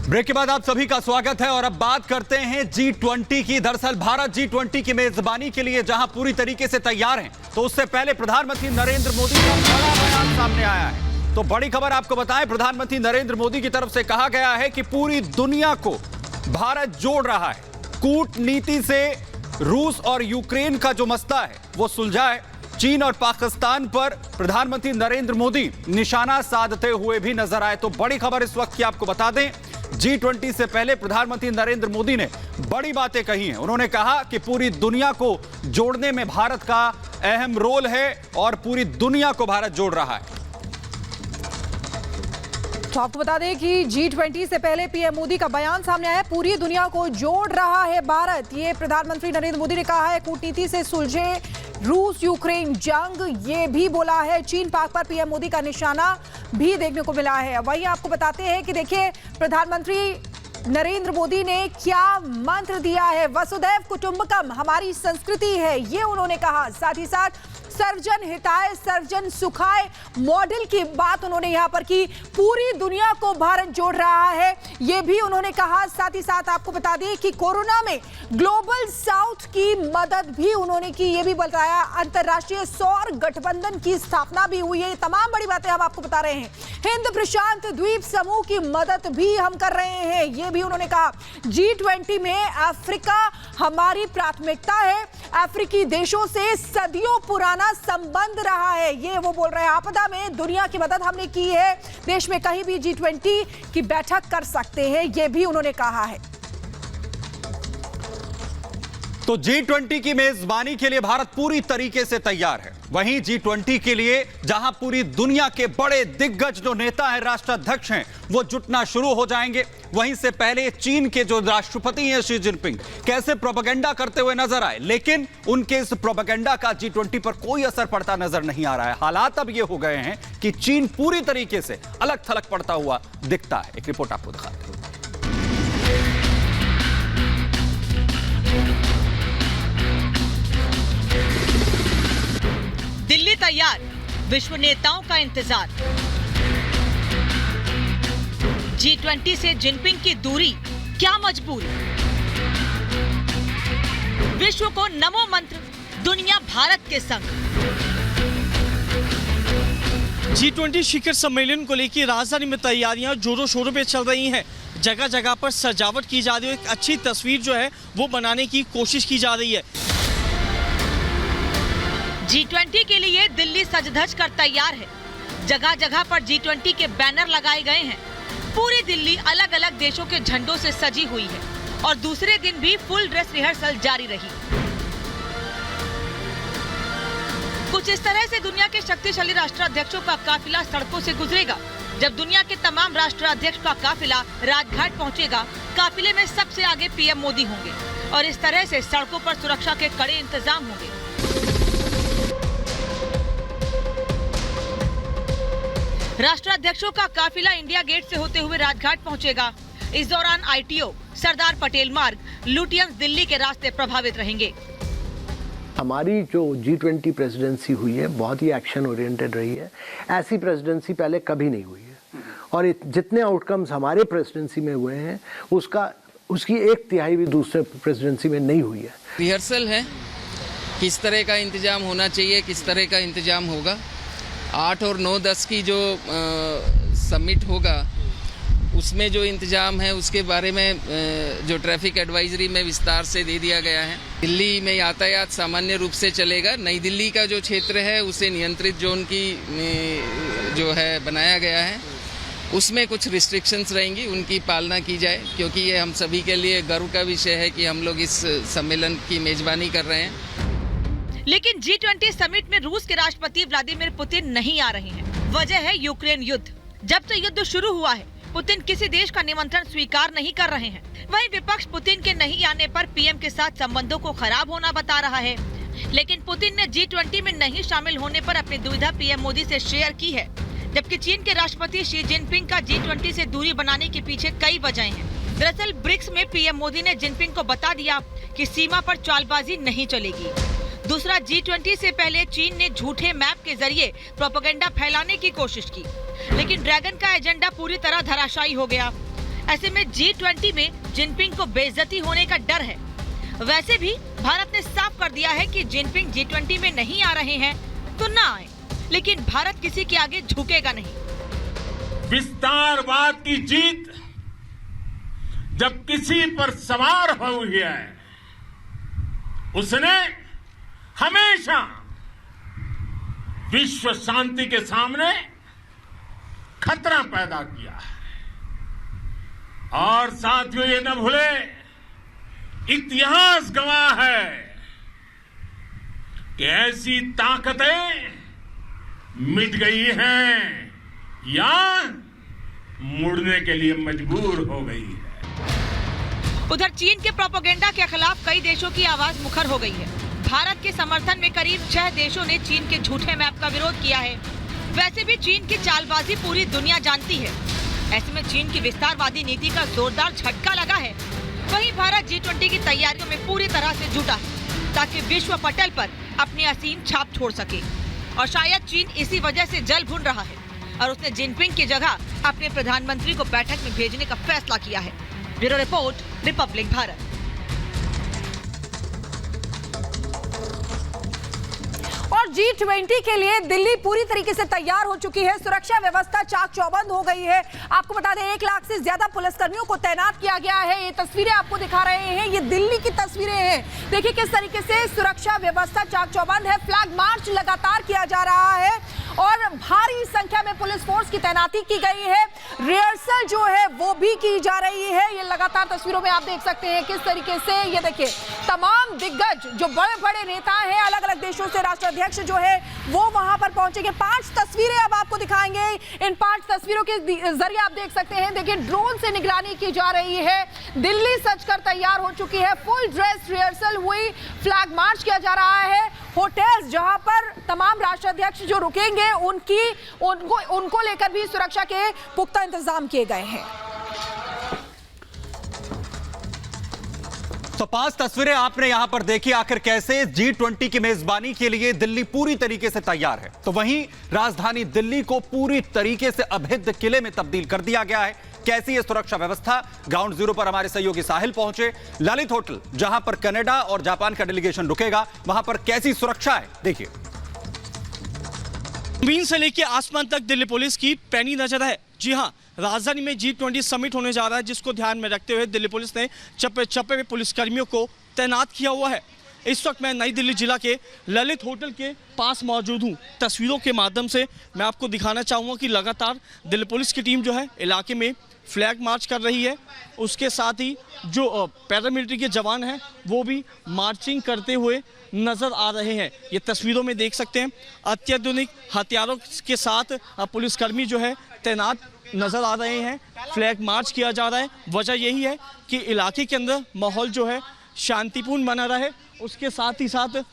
Break के बाद आप सभी का स्वागत है और अब बात करते हैं G20 की। दरअसल भारत G20 की मेजबानी के लिए जहां पूरी तरीके से तैयार है, तो उससे पहले प्रधानमंत्री नरेंद्र मोदी का बड़ा बयान सामने आया है। तो बड़ी खबर आपको बताएं, प्रधानमंत्री नरेंद्र मोदी की तरफ से कहा गया है कि पूरी दुनिया को भारत जोड़ रहा है। कूटनीति से रूस और यूक्रेन का जो मसला है वो सुलझाए। चीन और पाकिस्तान पर प्रधानमंत्री नरेंद्र मोदी निशाना साधते हुए भी नजर आए। तो बड़ी खबर इस वक्त की आपको बता दें, G20 से पहले प्रधानमंत्री नरेंद्र मोदी ने बड़ी बातें कही हैं। उन्होंने कहा कि पूरी दुनिया को जोड़ने में भारत का अहम रोल है और पूरी दुनिया को भारत जोड़ रहा है। तो आपको बता दें कि G20 से पहले पीएम मोदी का बयान सामने आया, पूरी दुनिया को जोड़ रहा है भारत। ये प्रधानमंत्री नरेंद्र मोदी ने कहा है। कूटनीति से सुलझे रूस यूक्रेन जंग, ये भी बोला है। चीन पाक पर पीएम मोदी का निशाना भी देखने को मिला है। वहीं आपको बताते हैं कि देखिए प्रधानमंत्री नरेंद्र मोदी ने क्या मंत्र दिया है। वसुधैव कुटुंबकम हमारी संस्कृति है, ये उन्होंने कहा। साथ ही साथ सर्वजन हिताय सर्वजन सुखाय मॉडल की बात उन्होंने यहां पर की। पूरी दुनिया को भारत जोड़ रहा है, ये भी उन्होंने कहा। साथ ही साथ आपको बता दें कि कोरोना में ग्लोबल साउथ की मदद भी उन्होंने की, ये भी बताया। अंतर्राष्ट्रीय सौर गठबंधन की स्थापना भी हुई है। ये तमाम बड़ी बातें हम आपको बता रहे हैं। हिंद प्रशांत द्वीप समूह की मदद भी हम कर रहे हैं, ये भी उन्होंने कहा। G20 में अफ्रीका हमारी प्राथमिकता है। अफ्रीकी देशों से सदियों पुराना संबंध रहा है, ये वो बोल रहे हैं। आपदा में दुनिया की मदद हमने की है, देश में कहीं भी G20 की बैठक कर सकते हैं, ये भी उन्होंने कहा है। तो G20 की मेजबानी के लिए भारत पूरी तरीके से तैयार है। वहीं G20 के लिए जहां पूरी दुनिया के बड़े दिग्गज जो नेता हैं, राष्ट्राध्यक्ष हैं, वो जुटना शुरू हो जाएंगे। वहीं से पहले चीन के जो राष्ट्रपति हैं शी जिनपिंग कैसे प्रोपेगेंडा करते हुए नजर आए, लेकिन उनके इस प्रोपेगेंडा का G20 पर कोई असर पड़ता नजर नहीं आ रहा है। हालात अब ये हो गए हैं कि चीन पूरी तरीके से अलग थलग पड़ता हुआ दिखता है। एक रिपोर्ट आपको दिखाते हैं। दिल्ली तैयार, विश्व नेताओं का इंतजार। G20 से जिनपिंग की दूरी क्या मजबूरी? विश्व को नमो मंत्र, दुनिया भारत के संग। G20 शिखर सम्मेलन को लेकर राजधानी में तैयारियां जोरों शोरों पे चल रही हैं। जगह जगह पर सजावट की जा रही है, एक अच्छी तस्वीर जो है वो बनाने की कोशिश की जा रही है। G20 के लिए दिल्ली सज-धज कर तैयार है। जगह जगह पर G20 के बैनर लगाए गए हैं। पूरी दिल्ली अलग अलग देशों के झंडों से सजी हुई है और दूसरे दिन भी फुल ड्रेस रिहर्सल जारी रही। कुछ इस तरह से दुनिया के शक्तिशाली राष्ट्राध्यक्षों का काफिला सड़कों से गुजरेगा। जब दुनिया के तमाम राष्ट्राध्यक्ष का काफिला राजघाट पहुंचेगा, काफिले में सबसे आगे पीएम मोदी होंगे और इस तरह से सड़कों पर सुरक्षा के कड़े इंतजाम होंगे। राष्ट्राध्यक्षों का काफिला इंडिया गेट से होते हुए राजघाट पहुंचेगा। इस दौरान ITO, सरदार पटेल मार्ग, लुटियंस दिल्ली के रास्ते प्रभावित रहेंगे। हमारी जो G20 प्रेसिडेंसी हुई है बहुत ही एक्शन ओरिएंटेड रही है। ऐसी प्रेसिडेंसी पहले कभी नहीं हुई है और जितने आउटकम्स हमारे प्रेसिडेंसी में हुए हैं उसकी 1/3 भी दूसरे प्रेसिडेंसी में नहीं हुई है। रिहर्सल है, किस तरह का इंतजाम होना चाहिए, किस तरह का इंतजाम होगा। 8 और 9-10 की जो समिट होगा उसमें जो इंतजाम है उसके बारे में जो ट्रैफिक एडवाइजरी में विस्तार से दे दिया गया है। दिल्ली में यातायात सामान्य रूप से चलेगा। नई दिल्ली का जो क्षेत्र है उसे नियंत्रित जोन की जो है बनाया गया है, उसमें कुछ रिस्ट्रिक्शंस रहेंगी, उनकी पालना की जाए, क्योंकि ये हम सभी के लिए गर्व का विषय है कि हम लोग इस सम्मेलन की मेजबानी कर रहे हैं। लेकिन G20 समिट में रूस के राष्ट्रपति व्लादिमीर पुतिन नहीं आ रहे हैं। वजह है यूक्रेन युद्ध। जब से युद्ध शुरू हुआ है, पुतिन किसी देश का निमंत्रण स्वीकार नहीं कर रहे हैं। वहीं विपक्ष पुतिन के नहीं आने पर पीएम के साथ संबंधों को खराब होना बता रहा है। लेकिन पुतिन ने G20 में नहीं शामिल होने पर अपनी दुविधा पीएम मोदी से शेयर की है। जबकि चीन के राष्ट्रपति शी जिनपिंग का G20 से दूरी बनाने के पीछे कई वजहें हैं। दरअसल ब्रिक्स में पीएम मोदी ने जिनपिंग को बता दिया कि सीमा पर चालबाजी नहीं चलेगी। दूसरा, G20 से पहले चीन ने झूठे मैप के जरिए प्रोपेगेंडा फैलाने की कोशिश की, लेकिन ड्रैगन का एजेंडा पूरी तरह धराशायी हो गया। ऐसे में G20 में जिनपिंग को बेइज्जती होने का डर है। वैसे भी भारत ने साफ कर दिया है कि जिनपिंग G20 में नहीं आ रहे हैं तो ना आए, लेकिन भारत किसी के आगे झुकेगा नहीं। विस्तारवाद की जीत जब किसी पर सवार हुई है, उसने हमेशा विश्व शांति के सामने खतरा पैदा किया है। और साथियों, ये न भूले, इतिहास गवाह है कि ऐसी ताकतें मिट गई हैं या मुड़ने के लिए मजबूर हो गई है। उधर चीन के प्रोपेगेंडा के खिलाफ कई देशों की आवाज मुखर हो गई है। भारत के समर्थन में करीब 6 देशों ने चीन के झूठे मैप का विरोध किया है। वैसे भी चीन की चालबाजी पूरी दुनिया जानती है। ऐसे में चीन की विस्तारवादी नीति का जोरदार झटका लगा है। वहीं भारत G20 की तैयारियों में पूरी तरह से जुटा है ताकि विश्व पटल पर अपनी असीम छाप छोड़ सके। और शायद चीन इसी वजह से जल भुन रहा है और उसने जिनपिंग की जगह अपने प्रधानमंत्री को बैठक में भेजने का फैसला किया है। Bureau report, Republic Bharat. और G20 के लिए दिल्ली पूरी तरीके से तैयार हो चुकी है। सुरक्षा व्यवस्था चाक चौबंद हो गई है। आपको बता दें 1 लाख से ज्यादा पुलिसकर्मियों को तैनात किया गया है। ये तस्वीरें आपको दिखा रहे हैं, ये दिल्ली की तस्वीरें हैं। देखिए किस तरीके से सुरक्षा व्यवस्था चाक चौबंद है। फ्लैग मार्च लगातार किया जा रहा है और भारी संख्या में पुलिस फोर्स की तैनाती की गई है। रिहर्सल जो है वो भी की जा रही है। ये लगातार तस्वीरों में आप देख सकते हैं किस तरीके से, ये देखिए तमाम दिग्गज जो बड़े बड़े नेता हैं, अलग अलग देशों से राष्ट्राध्यक्ष जो है वो वहां पर पहुंचेंगे। 5 तस्वीरें अब आपको दिखाएंगे। इन 5 तस्वीरों के जरिए आप देख सकते हैं, देखिए ड्रोन से निगरानी की जा रही है। दिल्ली सजकर तैयार हो चुकी है। फुल ड्रेस रिहर्सल हुई, फ्लैग मार्च किया जा रहा है। होटल्स जहां पर तमाम राष्ट्राध्यक्ष जो रुकेंगे उनको लेकर भी सुरक्षा के पुख्ता इंतजाम किए गए हैं। तो 5 तस्वीरें आपने यहां पर देखी। आखिर कैसे G20 की मेजबानी के लिए दिल्ली पूरी तरीके से तैयार है, तो वहीं राजधानी दिल्ली को पूरी तरीके से अभेद्य किले में तब्दील कर दिया गया है। कैसी है सुरक्षा व्यवस्था? ग्राउंड जीरो पर हमारे सहयोगी साहिल पहुंचे। ललित होटल जहां पर कनाडा और जापान का डेलीगेशन रुकेगा, वहां पर कैसी सुरक्षा है, देखिए। जमीन से लेकर आसमान तक दिल्ली पुलिस की पैनी नजर है। जी हां, राजधानी में G20 समिट होने जा रहा है, जिसको ध्यान में रखते हुए दिल्ली पुलिस ने चप्पे चप्पे में पुलिसकर्मियों को तैनात किया हुआ है। इस वक्त मैं नई दिल्ली जिला के ललित होटल के पास मौजूद हूं। तस्वीरों के माध्यम से मैं आपको दिखाना चाहूँगा कि लगातार दिल्ली पुलिस की टीम जो है इलाके में फ्लैग मार्च कर रही है। उसके साथ ही जो पैरामिलिट्री के जवान हैं वो भी मार्चिंग करते हुए नजर आ रहे हैं। ये तस्वीरों में देख सकते हैं अत्याधुनिक हथियारों के साथ पुलिसकर्मी जो है तैनात नजर आ रहे हैं। फ्लैग मार्च किया जा रहा है। वजह यही है कि इलाके के अंदर माहौल जो है शांतिपूर्ण बना रहे। उसके साथ ही साथ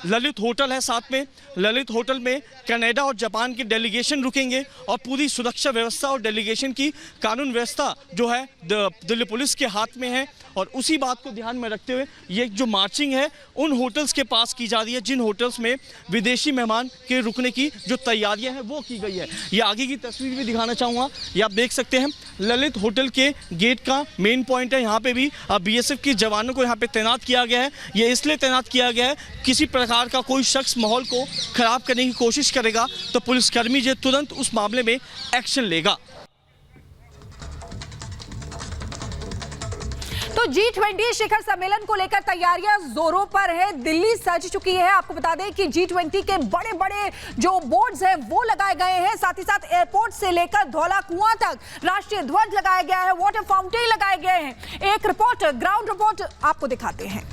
ललित होटल है, साथ में ललित होटल में कनाडा और जापान के डेलीगेशन रुकेंगे और पूरी सुरक्षा व्यवस्था और डेलीगेशन की कानून व्यवस्था जो है दिल्ली पुलिस के हाथ में है। और उसी बात को ध्यान में रखते हुए ये जो मार्चिंग है उन होटल्स के पास की जा रही है जिन होटल्स में विदेशी मेहमान के रुकने की जो तैयारियां हैं वो की गई है। ये आगे की तस्वीर भी दिखाना चाहूँगा। ये आप देख सकते हैं ललित होटल के गेट का मेन पॉइंट है। यहाँ पे भी BSF के जवानों को यहाँ पे तैनात किया गया है। ये इसलिए तैनात किया गया है, किसी प्रकार का कोई शख्स माहौल को खराब करने की कोशिश करेगा तो पुलिसकर्मी जो तुरंत उस मामले में एक्शन लेगा। तो G20 शिखर सम्मेलन को लेकर तैयारियां जोरों पर है। दिल्ली सज चुकी है। आपको बता दें कि G20 के बड़े बड़े जो बोर्ड्स हैं वो लगाए गए हैं। साथ ही साथ एयरपोर्ट से लेकर धौला कुआं तक राष्ट्रीय ध्वज लगाया गया है, वाटर फाउंटेन लगाए गए हैं। एक रिपोर्ट, ग्राउंड रिपोर्ट आपको दिखाते हैं।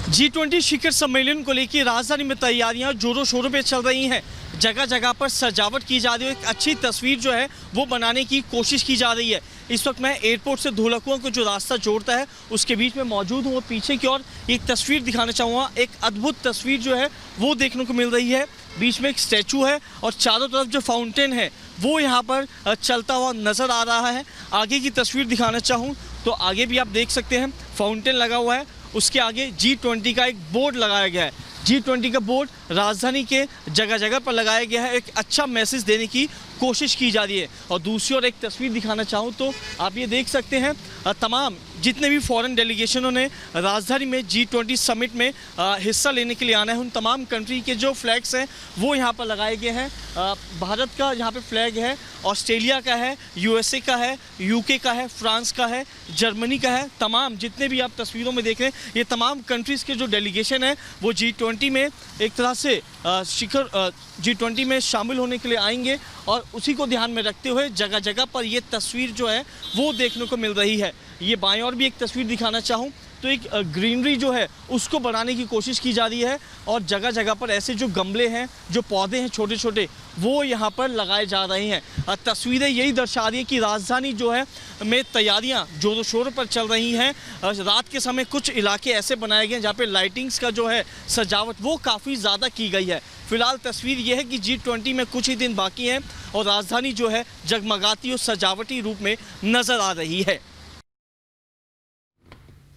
G20 शिखर सम्मेलन को लेकर राजधानी में तैयारियां जोरों शोरों पे चल रही हैं। जगह जगह पर सजावट की जा रही है। एक अच्छी तस्वीर जो है वो बनाने की कोशिश की जा रही है। इस वक्त मैं एयरपोर्ट से धौला कुआं को जो रास्ता जोड़ता है उसके बीच में मौजूद हूँ। पीछे की ओर एक तस्वीर दिखाना चाहूँगा। एक अद्भुत तस्वीर जो है वो देखने को मिल रही है। बीच में एक स्टैचू है और चारों तरफ जो फाउंटेन है वो यहाँ पर चलता हुआ नज़र आ रहा है। आगे की तस्वीर दिखाना चाहूँ तो आगे भी आप देख सकते हैं फाउंटेन लगा हुआ है। उसके आगे G20 का एक बोर्ड लगाया गया है G20 का बोर्ड राजधानी के जगह जगह पर लगाया गया है, एक अच्छा मैसेज देने की कोशिश की जा रही है। और दूसरी ओर एक तस्वीर दिखाना चाहूँ तो आप ये देख सकते हैं तमाम जितने भी फॉरेन डेलीगेशनों ने राजधानी में G20 समिट में हिस्सा लेने के लिए आना है, उन तमाम कंट्री के जो फ्लैग्स हैं वो यहाँ पर लगाए गए हैं। भारत का यहाँ पे फ्लैग है, ऑस्ट्रेलिया का है, USA का है, UK का है, फ्रांस का है, जर्मनी का है। तमाम जितने भी आप तस्वीरों में देख रहे हैं ये तमाम कंट्रीज़ के जो डेलीगेशन है वो G20 में एक तरह से शिखर G20 में शामिल होने के लिए आएंगे। और उसी को ध्यान में रखते हुए जगह जगह पर ये तस्वीर जो है वो देखने को मिल रही है। ये बाएं और भी एक तस्वीर दिखाना चाहूँ तो एक ग्रीनरी जो है उसको बढ़ाने की कोशिश की जा रही है और जगह जगह पर ऐसे जो गमले हैं, जो पौधे हैं छोटे छोटे, वो यहाँ पर लगाए जा रहे हैं। तस्वीरें यही दर्शा रही है कि राजधानी जो है में तैयारियाँ जोरों शोरों पर चल रही हैं। रात के समय कुछ इलाके ऐसे बनाए गए हैं जहाँ पे लाइटिंग्स का जो है सजावट वो काफ़ी ज़्यादा की गई है। फिलहाल तस्वीर ये है कि G20 में कुछ ही दिन बाकी हैं और राजधानी जो है जगमगाती और सजावटी रूप में नज़र आ रही है।